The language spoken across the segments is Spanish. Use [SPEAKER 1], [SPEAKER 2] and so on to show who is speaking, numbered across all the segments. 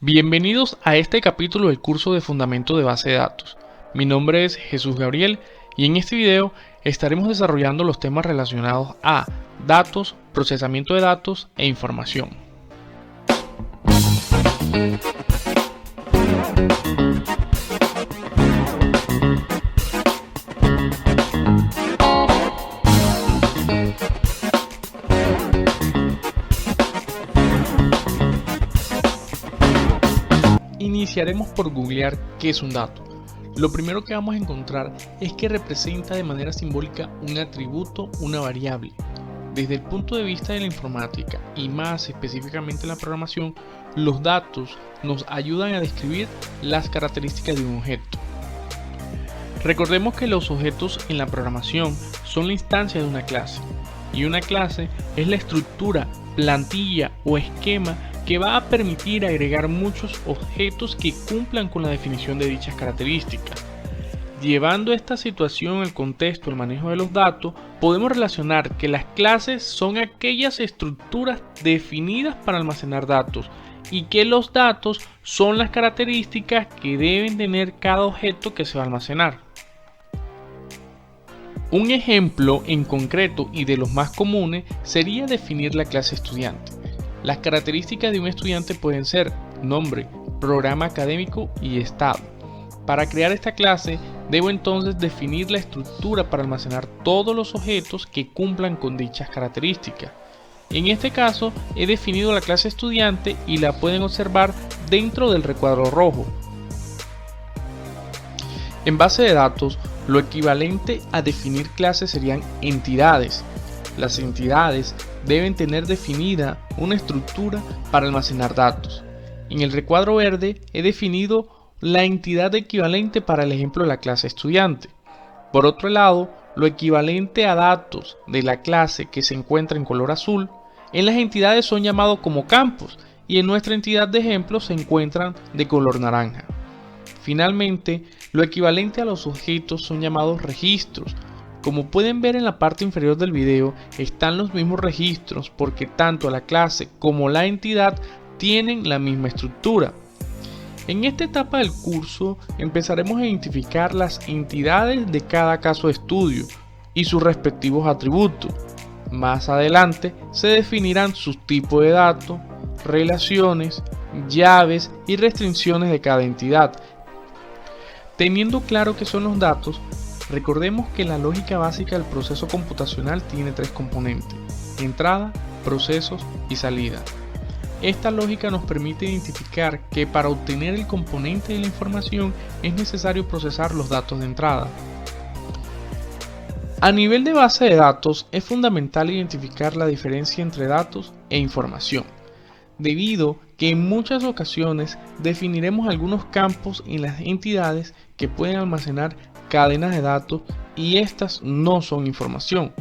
[SPEAKER 1] Bienvenidos a este capítulo del curso de Fundamento de Base de Datos. Mi nombre es Jesús Gabriel y en este video estaremos desarrollando los temas relacionados a datos, procesamiento de datos e información. Iniciaremos por googlear qué es un dato. Lo primero que vamos a encontrar es que representa de manera simbólica un atributo, una variable. Desde el punto de vista de la informática y más específicamente en la programación, los datos nos ayudan a describir las características de un objeto. Recordemos que los objetos en la programación son la instancia de una clase, y una clase es la estructura, plantilla o esquema que va a permitir agregar muchos objetos que cumplan con la definición de dichas características. Llevando esta situación al contexto del manejo de los datos, podemos relacionar que las clases son aquellas estructuras definidas para almacenar datos y que los datos son las características que deben tener cada objeto que se va a almacenar. Un ejemplo en concreto y de los más comunes sería definir la clase estudiante. Las características de un estudiante pueden ser nombre, programa académico y estado. Para crear esta clase, debo entonces definir la estructura para almacenar todos los objetos que cumplan con dichas características. En este caso, he definido la clase estudiante y la pueden observar dentro del recuadro rojo. En base de datos, lo equivalente a definir clases serían entidades. Las entidades deben tener definida una estructura para almacenar datos. En el recuadro verde he definido la entidad equivalente para el ejemplo de la clase estudiante. Por otro lado, lo equivalente a datos de la clase que se encuentra en color azul, en las entidades son llamados como campos y en nuestra entidad de ejemplo se encuentran de color naranja. Finalmente, lo equivalente a los objetos son llamados registros. Como pueden ver en la parte inferior del video, están los mismos registros porque tanto la clase como la entidad tienen la misma estructura. En esta etapa del curso empezaremos a identificar las entidades de cada caso de estudio y sus respectivos atributos. Más adelante se definirán sus tipos de datos, relaciones, llaves y restricciones de cada entidad. Teniendo claro qué son los datos, recordemos que la lógica básica del proceso computacional tiene tres componentes: entrada, procesos y salida. Esta lógica nos permite identificar que para obtener el componente de la información es necesario procesar los datos de entrada. A nivel de base de datos es fundamental identificar la diferencia entre datos e información, debido que en muchas ocasiones definiremos algunos campos en las entidades que pueden almacenar cadenas de datos y estas no son información.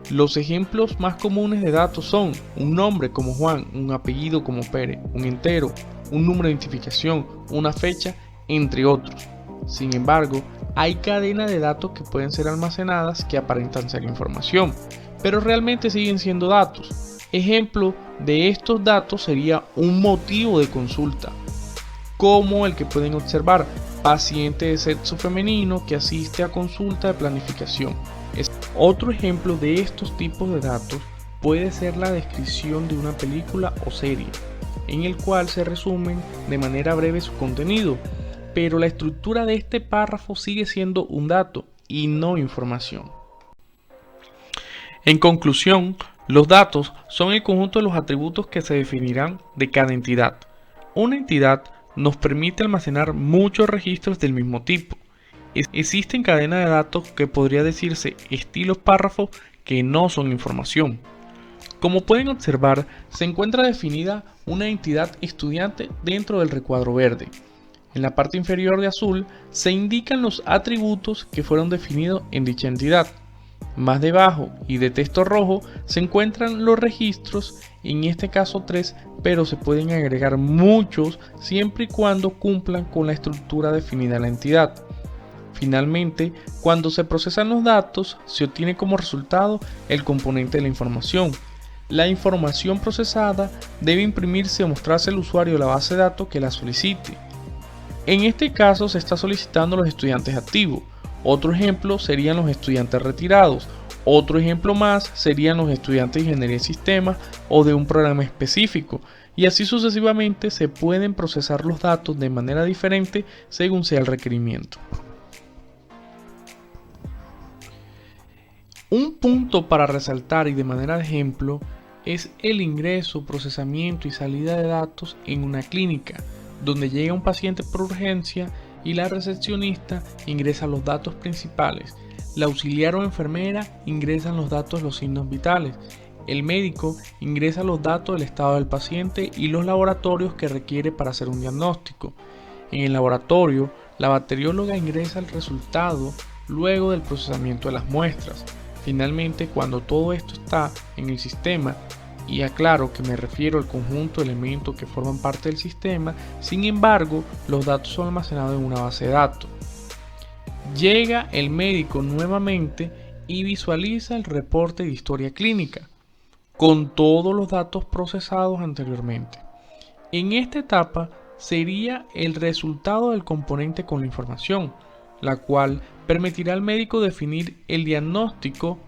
[SPEAKER 1] Los ejemplos más comunes de datos son un nombre como Juan, un apellido como Pérez, un entero, un número de identificación, una fecha, entre otros. Sin embargo, hay cadenas de datos que pueden ser almacenadas que aparentan ser información, pero realmente siguen siendo datos. Ejemplo de estos datos sería un motivo de consulta, como el que pueden observar: paciente de sexo femenino que asiste a consulta de planificación. Otro ejemplo de estos tipos de datos puede ser la descripción de una película o serie, en el cual se resumen de manera breve su contenido, pero la estructura de este párrafo sigue siendo un dato y no información. En conclusión, los datos son el conjunto de los atributos que se definirán de cada entidad. Una entidad nos permite almacenar muchos registros del mismo tipo. Existen cadenas de datos que podría decirse estilos párrafos que no son información. Como pueden observar, se encuentra definida una entidad estudiante dentro del recuadro verde. En la parte inferior de azul se indican los atributos que fueron definidos en dicha entidad. Más debajo y de texto rojo se encuentran los registros, en este caso 3, pero se pueden agregar muchos siempre y cuando cumplan con la estructura definida en la entidad. Finalmente, cuando se procesan los datos, se obtiene como resultado el componente de la información. La información procesada debe imprimirse o mostrarse al usuario de la base de datos que la solicite. En este caso se está solicitando a los estudiantes activos. Otro ejemplo serían los estudiantes retirados. Otro ejemplo más serían los estudiantes de ingeniería de sistemas o de un programa específico. Y así sucesivamente se pueden procesar los datos de manera diferente según sea el requerimiento. Un punto para resaltar y de manera de ejemplo es el ingreso, procesamiento y salida de datos en una clínica, donde llega un paciente por urgencia y la recepcionista ingresa los datos principales. La auxiliar o enfermera ingresan los datos de los signos vitales. El médico ingresa los datos del estado del paciente y los laboratorios que requiere para hacer un diagnóstico. En el laboratorio, la bacterióloga ingresa el resultado luego del procesamiento de las muestras. Finalmente, cuando todo esto está en el sistema, y aclaro que me refiero al conjunto de elementos que forman parte del sistema, sin embargo, los datos son almacenados en una base de datos. Llega el médico nuevamente y visualiza el reporte de historia clínica, con todos los datos procesados anteriormente. En esta etapa sería el resultado del componente con la información, la cual permitirá al médico definir el diagnóstico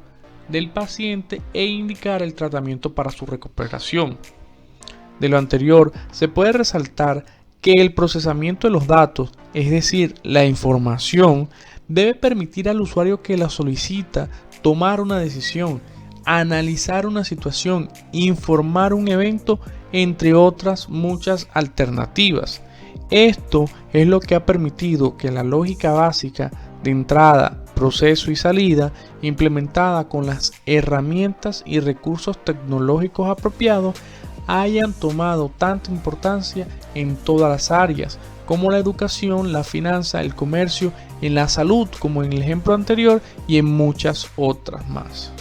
[SPEAKER 1] del paciente e indicar el tratamiento para su recuperación. De lo anterior, se puede resaltar que el procesamiento de los datos, es decir, la información, debe permitir al usuario que la solicita tomar una decisión, analizar una situación, informar un evento, entre otras muchas alternativas. Esto es lo que ha permitido que la lógica básica de entrada, proceso y salida, implementada con las herramientas y recursos tecnológicos apropiados, hayan tomado tanta importancia en todas las áreas, como la educación, la finanza, el comercio, en la salud, como en el ejemplo anterior, y en muchas otras más.